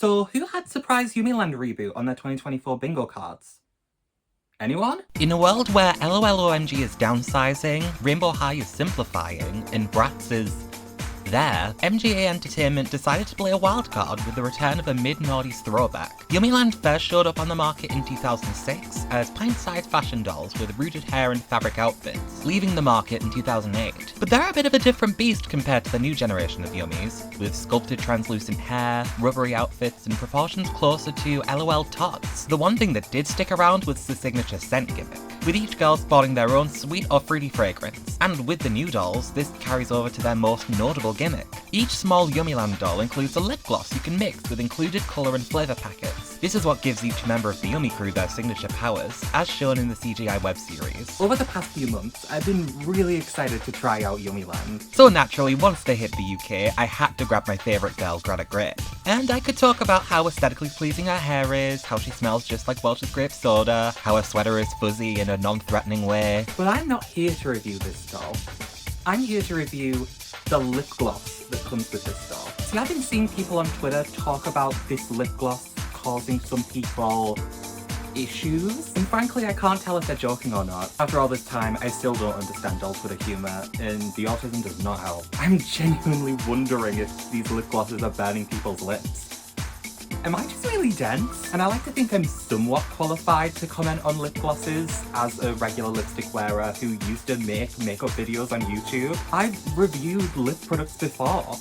So who had surprise Yummiland reboot on their 2024 bingo cards? Anyone? In a world where LOLOMG is downsizing, Rainbow High is simplifying, and Bratz is there, MGA Entertainment decided to play a wildcard with the return of a mid-noughties throwback. Yummiland first showed up on the market in 2006 as pint-sized fashion dolls with rooted hair and fabric outfits, leaving the market in 2008. But they're a bit of a different beast compared to the new generation of Yummies, with sculpted translucent hair, rubbery outfits, and proportions closer to LOL Tots. The one thing that did stick around was the signature scent gimmick, with each girl sporting their own sweet or fruity fragrance. And with the new dolls, this carries over to their most notable gimmick. Each small Yummiland doll includes a lip gloss you can mix with included colour and flavour packets. This is what gives each member of the Yummy crew their signature powers, as shown in the CGI web series. Over the past few months, I've been really excited to try out Yummiland. So naturally, once they hit the UK, I had to grab my favourite girl, Grail. And I could talk about how aesthetically pleasing her hair is, how she smells just like Welch's grape soda, how her sweater is fuzzy in a non-threatening way. But I'm not here to review this doll. I'm here to review the lip gloss that comes with this doll. See, I've been seeing people on Twitter talk about this lip gloss causing some people issues, and frankly I can't tell if they're joking or not. After all this time, I still don't understand doll Twitter humour, and the autism does not help. I'm genuinely wondering if these lip glosses are burning people's lips. Am I just really dense? And I like to think I'm somewhat qualified to comment on lip glosses as a regular lipstick wearer who used to make makeup videos on YouTube. I've reviewed lip products before.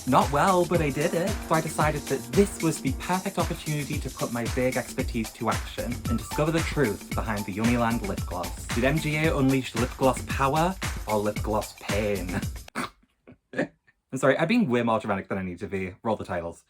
Not well, but I did it. So I decided that this was the perfect opportunity to put my vague expertise to action and discover the truth behind the Yummiland lip gloss. Did MGA unleash lip gloss power or lip gloss pain? I'm sorry, I'm being way more dramatic than I need to be. Roll the titles.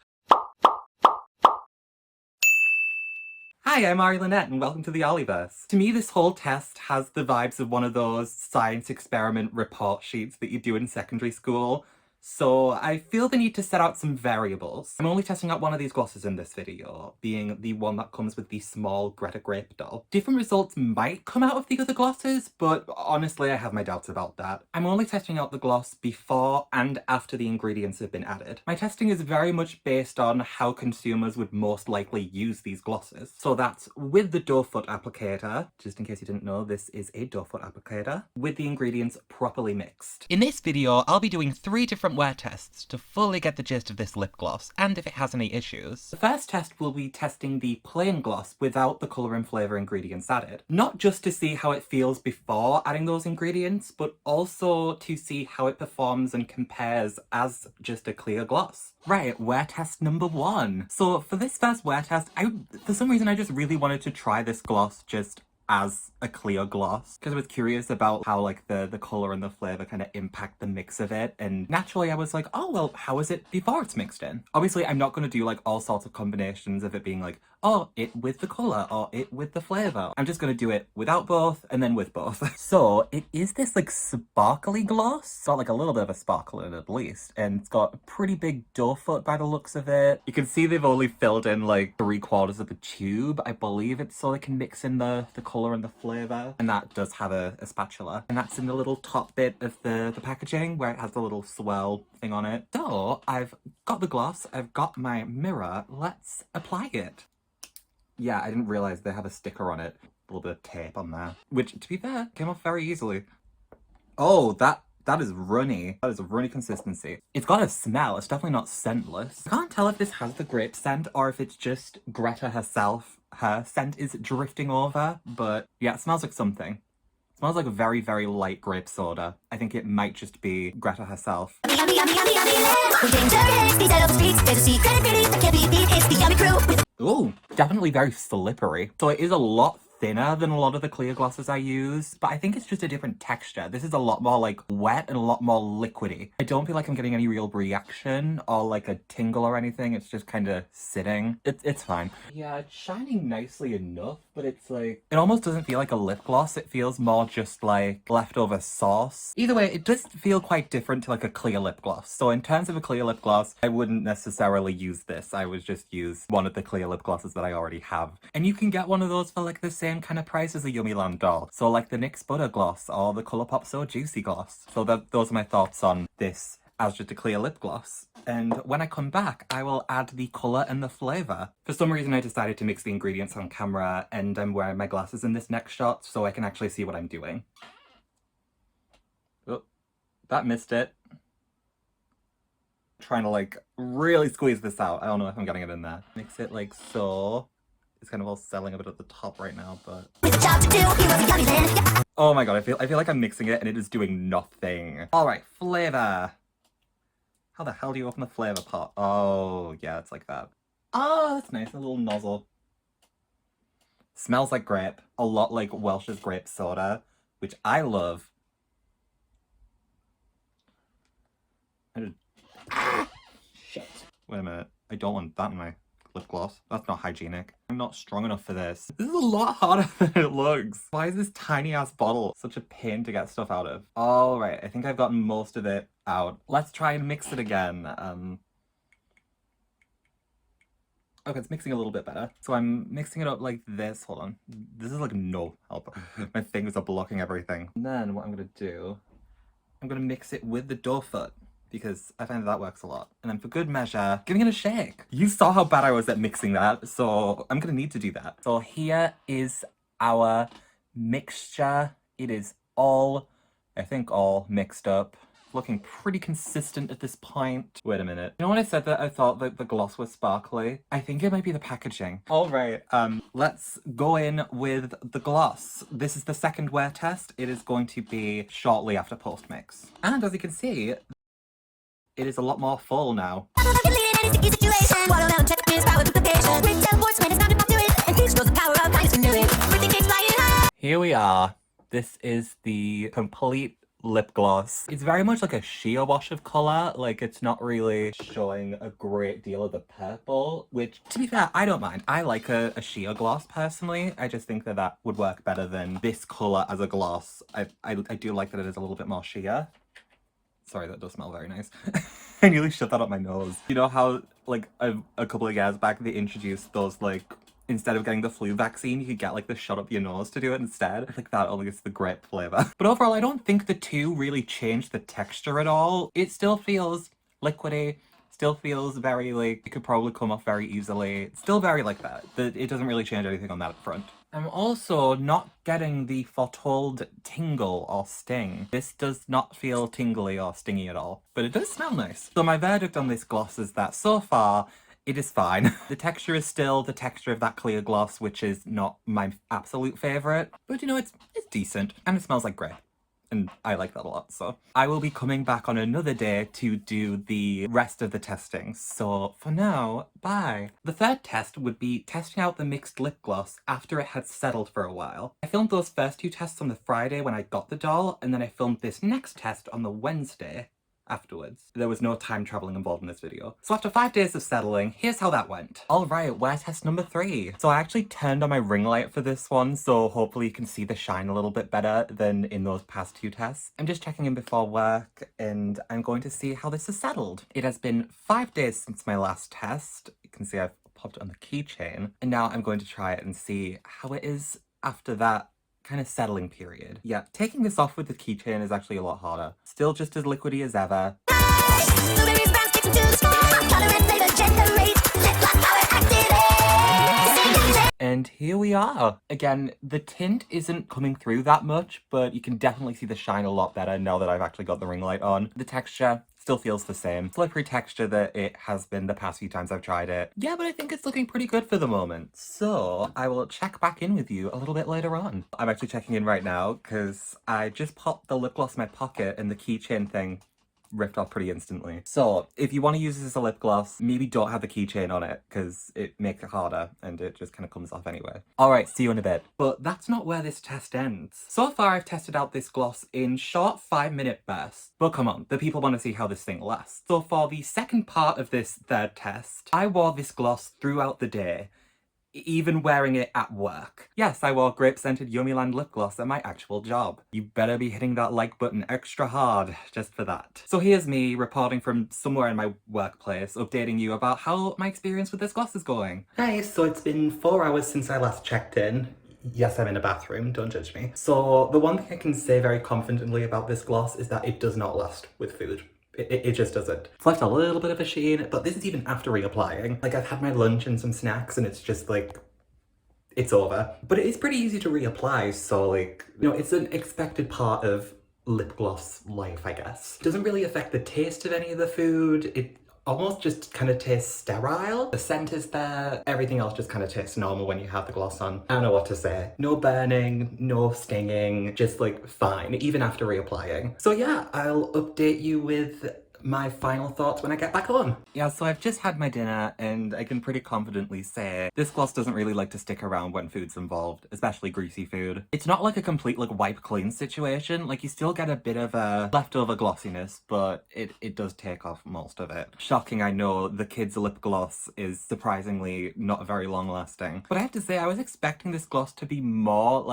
Hi, I'm Ari Lynette and welcome to the Olliverse. To me, this whole test has the vibes of one of those science experiment report sheets that you do in secondary school. So I feel the need to set out some variables. I'm only testing out one of these glosses in this video, being the one that comes with the small Greta Grape doll. Different results might come out of the other glosses, but honestly I have my doubts about that. I'm only testing out the gloss before and after the ingredients have been added. My testing is very much based on how consumers would most likely use these glosses. So that's with the doe foot applicator, just in case you didn't know, this is a doe foot applicator, with the ingredients properly mixed. In this video, I'll be doing 3 different wear tests to fully get the gist of this lip gloss and if it has any issues. The first test will be testing the plain gloss without the colour and flavour ingredients added. Not just to see how it feels before adding those ingredients, but also to see how it performs and compares as just a clear gloss. Right, wear test number 1. So for this first wear test, for some reason I just really wanted to try this gloss just as a clear gloss because I was curious about how like the colour and the flavour kind of impact the mix of it, and naturally I was like, oh well, how is it before it's mixed in? Obviously I'm not going to do like all sorts of combinations of it being like, oh, it with the colour or it with the flavour. I'm just going to do it without both and then with both. So it is this like sparkly gloss. It's got like a little bit of a sparkle in it at least, and it's got a pretty big doe foot by the looks of it. You can see they've only filled in like 3/4 of the tube, I believe it's so they can mix in the colour and the flavour. And that does have a spatula, and that's in the little top bit of the packaging where it has the little swirl thing on it. So I've got the gloss, I've got my mirror, let's apply it. Yeah, I didn't realise they have a sticker on it. A little bit of tape on there. Which, to be fair, came off very easily. Oh, that is runny. That is a runny consistency. It's got a smell. It's definitely not scentless. I can't tell if this has the grape scent or if it's just Greta herself. Her scent is drifting over, but yeah, it smells like something. It smells like a very, very light grape soda. I think it might just be Greta herself. Ooh, definitely very slippery. So it is a lot thinner than a lot of the clear glosses I use, but I think it's just a different texture. This is a lot more like wet and a lot more liquidy. I don't feel like I'm getting any real reaction or like a tingle or anything. It's just kind of sitting. It's fine. Yeah, it's shining nicely enough, but it's like, it almost doesn't feel like a lip gloss. It feels more just like leftover sauce. Either way, it does feel quite different to like a clear lip gloss. So in terms of a clear lip gloss, I wouldn't necessarily use this. I would just use one of the clear lip glosses that I already have. And you can get one of those for like the same kind of price as a Yummiland doll. So like the NYX Butter gloss or the Colourpop So Juicy gloss. So those are my thoughts on this as just a clear lip gloss. And when I come back, I will add the colour and the flavour. For some reason, I decided to mix the ingredients on camera, and I'm wearing my glasses in this next shot so I can actually see what I'm doing. Oh, that missed it. Trying to like really squeeze this out. I don't know if I'm getting it in there. Mix it like so. It's kind of all selling a bit at the top right now, but... Oh my god, I feel like I'm mixing it and it is doing nothing. Alright, flavour. How the hell do you open the flavour pot? Oh, yeah, it's like that. Oh, that's nice, a little nozzle. Smells like grape. A lot like Welsh's grape soda, which I love. Shit. Wait a minute. I don't want that in my lip gloss. That's not hygienic. I'm not strong enough for this. This is a lot harder than it looks. Why is this tiny ass bottle such a pain to get stuff out of? All right, I think I've gotten most of it out. Let's try and mix it again. Okay, it's mixing a little bit better. So I'm mixing it up like this. Hold on. This is like no help. My fingers are blocking everything. And then what I'm gonna do, I'm gonna mix it with the dough foot, because I find that works a lot. And then for good measure, giving it a shake. You saw how bad I was at mixing that, so I'm gonna need to do that. So here is our mixture. It is all, I think all mixed up. Looking pretty consistent at this point. Wait a minute. You know when I said that I thought that the gloss was sparkly? I think it might be the packaging. All right, let's go in with the gloss. This is the second wear test. It is going to be shortly after post mix. And as you can see, it is a lot more full now. Here we are. This is the complete lip gloss. It's very much like a sheer wash of colour. Like, it's not really showing a great deal of the purple, which, to be fair, I don't mind. I like a sheer gloss, personally. I just think that that would work better than this colour as a gloss. I do like that it is a little bit more sheer. Sorry, that does smell very nice. I nearly shut that up my nose. You know how, like, a couple of years back, they introduced those, like, instead of getting the flu vaccine, you could get, like, the shot up your nose to do it instead. Like, that only gets the grape flavour. But overall, I don't think the two really change the texture at all. It still feels liquidy. Still feels very, like, it could probably come off very easily. It's still very like that. It doesn't really change anything on that front. I'm also not getting the foretold tingle or sting. This does not feel tingly or stingy at all, but it does smell nice. So my verdict on this gloss is that so far, it is fine. The texture is still the texture of that clear gloss, which is not my absolute favourite, but you know, it's decent, and it smells like grape. And I like that a lot, so. I will be coming back on another day to do the rest of the testing, so for now, bye. The third test would be testing out the mixed lip gloss after it had settled for a while. I filmed those first two tests on the Friday when I got the doll, and then I filmed this next test on the Wednesday afterwards. There was no time traveling involved in this video. So after 5 days of settling, here's how that went. Alright, wear test number 3. So I actually turned on my ring light for this one, so hopefully you can see the shine a little bit better than in those past two tests. I'm just checking in before work, and I'm going to see how this has settled. It has been 5 days since my last test. You can see I've popped it on the keychain, and now I'm going to try it and see how it is after that kind of settling period. Yeah, taking this off with the keychain is actually a lot harder. Still just as liquidy as ever. And here we are. Again, the tint isn't coming through that much, but you can definitely see the shine a lot better now that I've actually got the ring light on. The texture still feels the same. Slippery texture that it has been the past few times I've tried it. Yeah, but I think it's looking pretty good for the moment. So I will check back in with you a little bit later on. I'm actually checking in right now because I just popped the lip gloss in my pocket and the keychain thing ripped off pretty instantly. So if you want to use this as a lip gloss, maybe don't have the keychain on it because it makes it harder and it just kind of comes off anyway. Alright, see you in a bit. But that's not where this test ends. So far I've tested out this gloss in short 5-minute bursts. But come on, the people want to see how this thing lasts. So for the second part of this third test, I wore this gloss throughout the day, even wearing it at work. Yes, I wore grape-scented Yummiland lip gloss at my actual job. You better be hitting that like button extra hard just for that. So here's me reporting from somewhere in my workplace, updating you about how my experience with this gloss is going. Hey, so it's been 4 hours since I last checked in. Yes, I'm in a bathroom, don't judge me. So the one thing I can say very confidently about this gloss is that it does not last with food. It just doesn't. It's left a little bit of a sheen, but this is even after reapplying. Like, I've had my lunch and some snacks and it's just like, it's over. But it is pretty easy to reapply, so like, you know, it's an expected part of lip gloss life, I guess. It doesn't really affect the taste of any of the food. It almost just kind of tastes sterile. The scent is there. Everything else just kind of tastes normal when you have the gloss on. I don't know what to say. No burning, no stinging, just like fine, even after reapplying. So yeah, I'll update you with my final thoughts when I get back home. Yeah, so I've just had my dinner and I can pretty confidently say this gloss doesn't really like to stick around when food's involved, especially greasy food. It's not like a complete like wipe clean situation, like you still get a bit of a leftover glossiness, but it does take off most of it. Shocking, I know, the kids' lip gloss is surprisingly not very long lasting. But I have to say, I was expecting this gloss to be more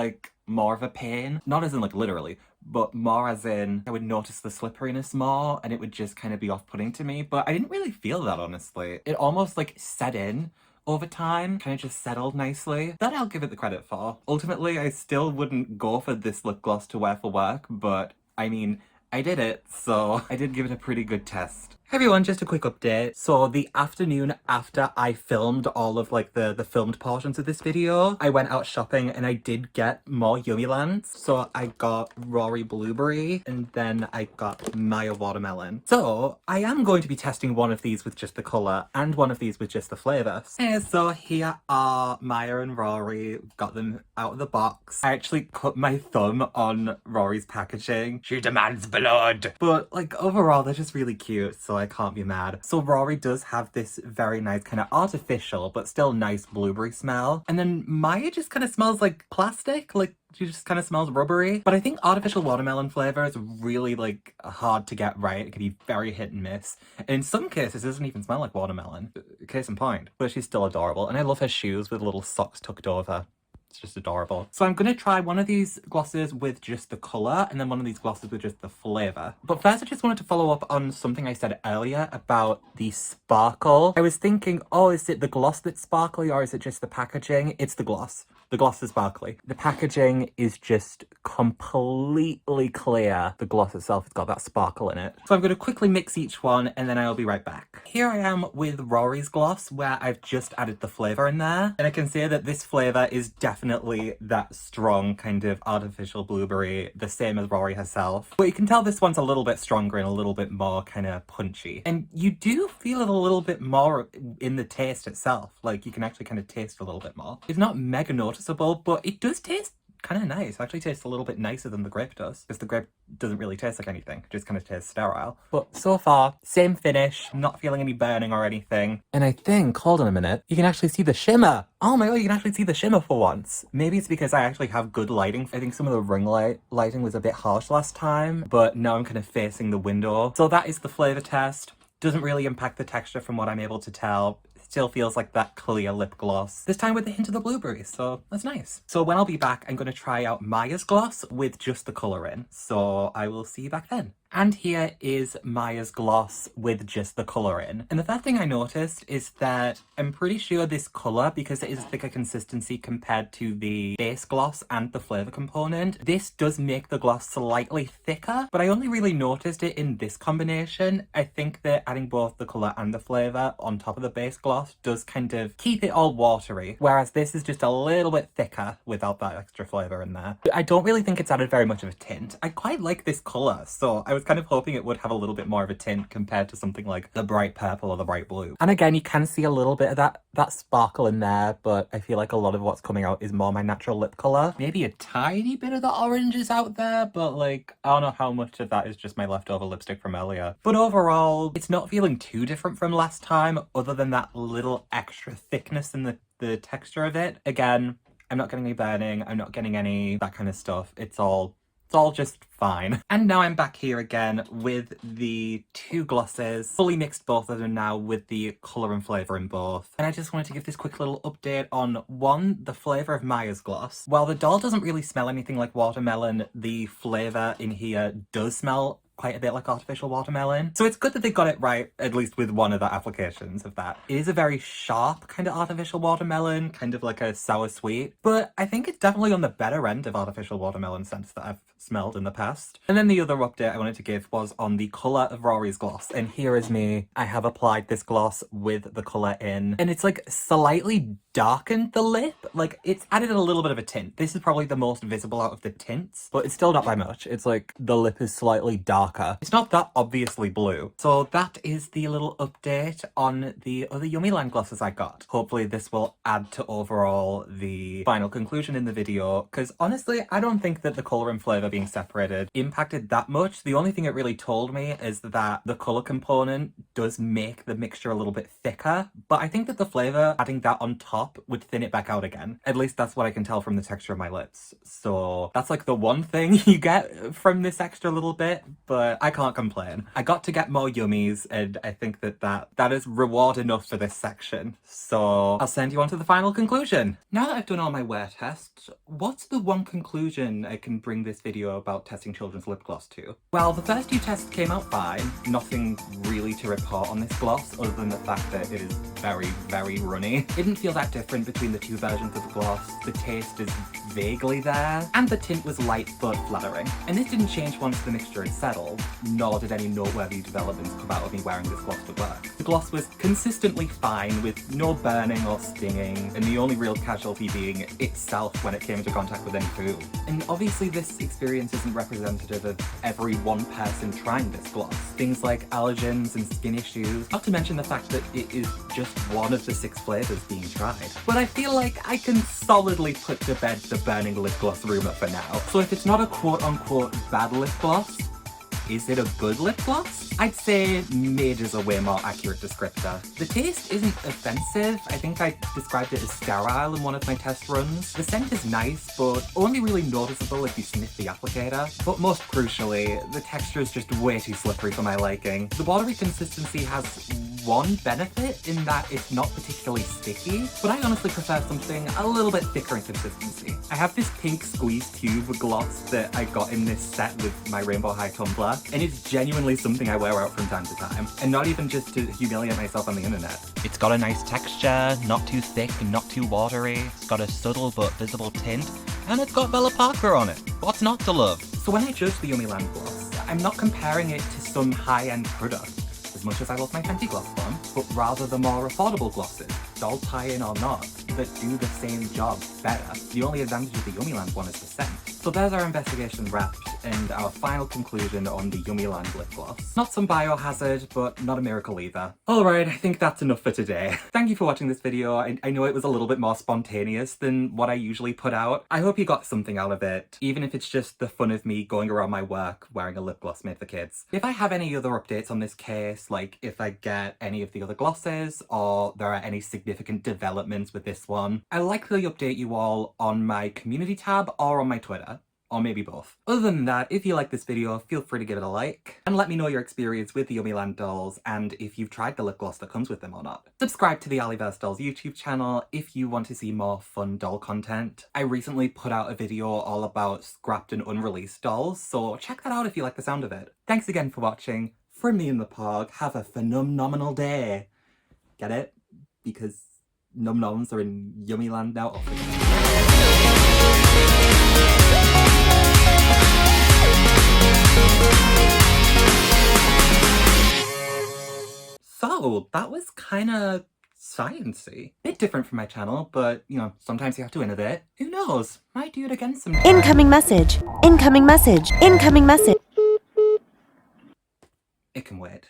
of a pain. Not as in like literally, but more as in I would notice the slipperiness more and it would just kind of be off-putting to me. But I didn't really feel that, honestly. It almost like set in over time, kind of just settled nicely. That I'll give it the credit for. Ultimately, I still wouldn't go for this lip gloss to wear for work, but I mean, I did it, so I did give it a pretty good test. Hey everyone, just a quick update. So the afternoon after I filmed all of like the filmed portions of this video, I went out shopping and I did get more Yummilands. So I got Rory Blueberry and then I got Maya Watermelon. So I am going to be testing one of these with just the colour and one of these with just the flavour. So here are Maya and Rory. Got them out of the box. I actually cut my thumb on Rory's packaging. She demands blood. But like overall, they're just really cute, so I can't be mad. So Rory does have this very nice kind of artificial but still nice blueberry smell. And then Maya just kind of smells like plastic, like she just kind of smells rubbery. But I think artificial watermelon flavour is really like hard to get right. It can be very hit and miss. And in some cases it doesn't even smell like watermelon. Case in point. But she's still adorable. And I love her shoes with little socks tucked over. It's just adorable. So I'm going to try one of these glosses with just the colour and then one of these glosses with just the flavour. But first I just wanted to follow up on something I said earlier about the sparkle. I was thinking, oh, is it the gloss that's sparkly or is it just the packaging? It's the gloss. The gloss is sparkly. The packaging is just completely clear. The gloss itself has got that sparkle in it. So I'm going to quickly mix each one and then I'll be right back. Here I am with Rory's gloss where I've just added the flavour in there. And I can see that this flavour is definitely that strong kind of artificial blueberry, the same as Rory herself. But you can tell this one's a little bit stronger and a little bit more kind of punchy. And you do feel it a little bit more in the taste itself. Like you can actually kind of taste a little bit more. It's not mega noticeable, but it does taste kind of nice. It actually tastes a little bit nicer than the grape does, because the grape doesn't really taste like anything. It just kind of tastes sterile. But so far, same finish, not feeling any burning or anything. And I think, hold on a minute, you can actually see the shimmer. Oh my god, you can actually see the shimmer for once. Maybe it's because I actually have good lighting. I think some of the ring lighting was a bit harsh last time, but now I'm kind of facing the window. So that is the flavour test. Doesn't really impact the texture from what I'm able to tell. Still feels like that clear lip gloss. This time with a hint of the blueberries, so that's nice. So when I'll be back, I'm going to try out Maya's gloss with just the colour in. So I will see you back then. And here is Maya's gloss with just the colour in. And the first thing I noticed is that I'm pretty sure this colour, because it is a thicker consistency compared to the base gloss and the flavour component, this does make the gloss slightly thicker, but I only really noticed it in this combination. I think that adding both the colour and the flavour on top of the base gloss does kind of keep it all watery, whereas this is just a little bit thicker without that extra flavour in there. I don't really think it's added very much of a tint. I quite like this colour, so I was kind of hoping it would have a little bit more of a tint compared to something like the bright purple or the bright blue. And again, you can see a little bit of that sparkle in there, but I feel like a lot of what's coming out is more my natural lip colour. Maybe a tiny bit of the orange is out there, but like, I don't know how much of that is just my leftover lipstick from earlier. But overall, it's not feeling too different from last time, other than that little extra thickness in the texture of it. Again, I'm not getting any burning, I'm not getting any that kind of stuff. It's all just fine. And now I'm back here again with the two glosses. Fully mixed both of them now with the colour and flavour in both. And I just wanted to give this quick little update on one, the flavour of Maya's gloss. While the doll doesn't really smell anything like watermelon, the flavour in here does smell quite a bit like artificial watermelon. So it's good that they got it right, at least with one of the applications of that. It is a very sharp kind of artificial watermelon, kind of like a sour sweet, but I think it's definitely on the better end of artificial watermelon scents that I've smelled in the past. And then the other update I wanted to give was on the colour of Rory's gloss. And here is me. I have applied this gloss with the colour in, and it's like slightly darkened the lip. Like, it's added a little bit of a tint. This is probably the most visible out of the tints, but it's still not by much. It's like the lip is slightly darker. It's not that obviously blue. So that is the little update on the other Yummiland glosses I got. Hopefully this will add to overall the final conclusion in the video, because honestly, I don't think that the colour and flavour being separated impacted that much. The only thing it really told me is that the colour component does make the mixture a little bit thicker, but I think that the flavour, adding that on top, would thin it back out again. At least that's what I can tell from the texture of my lips. So that's like the one thing you get from this extra little bit, but I can't complain. I got to get more yummies, and I think that is reward enough for this section. So I'll send you on to the final conclusion. Now that I've done all my wear tests, what's the one conclusion I can bring this video about testing children's lip gloss to? Well, the first few tests came out fine. Nothing really to report on this gloss other than the fact that it is very, very runny. It didn't feel that different between the two versions of the gloss. The taste is vaguely there, and the tint was light but flattering. And this didn't change once the mixture had settled, nor did any noteworthy developments come out of me wearing this gloss to work. The gloss was consistently fine, with no burning or stinging, and the only real casualty being itself when it came into contact with any food. And obviously this experience isn't representative of every one person trying this gloss. Things like allergens and skin issues, not to mention the fact that it is just one of the 6 flavours being tried. But I feel like I can solidly put to bed the burning lip gloss rumour for now. So if it's not a quote-unquote bad lip gloss, is it a good lip gloss? I'd say mid is a way more accurate descriptor. The taste isn't offensive. I think I described it as sterile in one of my test runs. The scent is nice, but only really noticeable if you sniff the applicator. But most crucially, the texture is just way too slippery for my liking. The watery consistency has one benefit in that it's not particularly sticky, but I honestly prefer something a little bit thicker in consistency. I have this pink squeeze tube gloss that I got in this set with my Rainbow High tumbler, and it's genuinely something I wear out from time to time, and not even just to humiliate myself on the internet. It's got a nice texture, not too thick and not too watery, it's got a subtle but visible tint, and it's got Bella Parker on it. What's not to love? So when I judge the Yummiland gloss, I'm not comparing it to some high-end product, as much as I love my Fenty gloss one, but rather the more affordable glosses, doll tie-in or not, that do the same job better. The only advantage of the Yummiland one is the scent. So there's our investigation wrapped, and our final conclusion on the Yummiland lip gloss. Not some biohazard, but not a miracle either. Alright, I think that's enough for today. Thank you for watching this video. I know it was a little bit more spontaneous than what I usually put out. I hope you got something out of it, even if it's just the fun of me going around my work wearing a lip gloss made for kids. If I have any other updates on this case, like if I get any of the other glosses, or there are any significant developments with this one, I'll likely update you all on my community tab or on my Twitter. Or maybe both. Other than that, if you like this video, feel free to give it a like, and let me know your experience with the Yummiland dolls, and if you've tried the lip gloss that comes with them or not. Subscribe to the Oliver's Dolls YouTube channel if you want to see more fun doll content. I recently put out a video all about scrapped and unreleased dolls, so check that out if you like the sound of it. Thanks again for watching. From me and the Pog, have a phenomenal day. Get it? Because num-noms are in Yummiland now. So, that was kinda sciencey. Bit different from my channel, but, you know, sometimes you have to innovate. Who knows? Might do it again sometime. Incoming message. Incoming message. Incoming message. It can wait.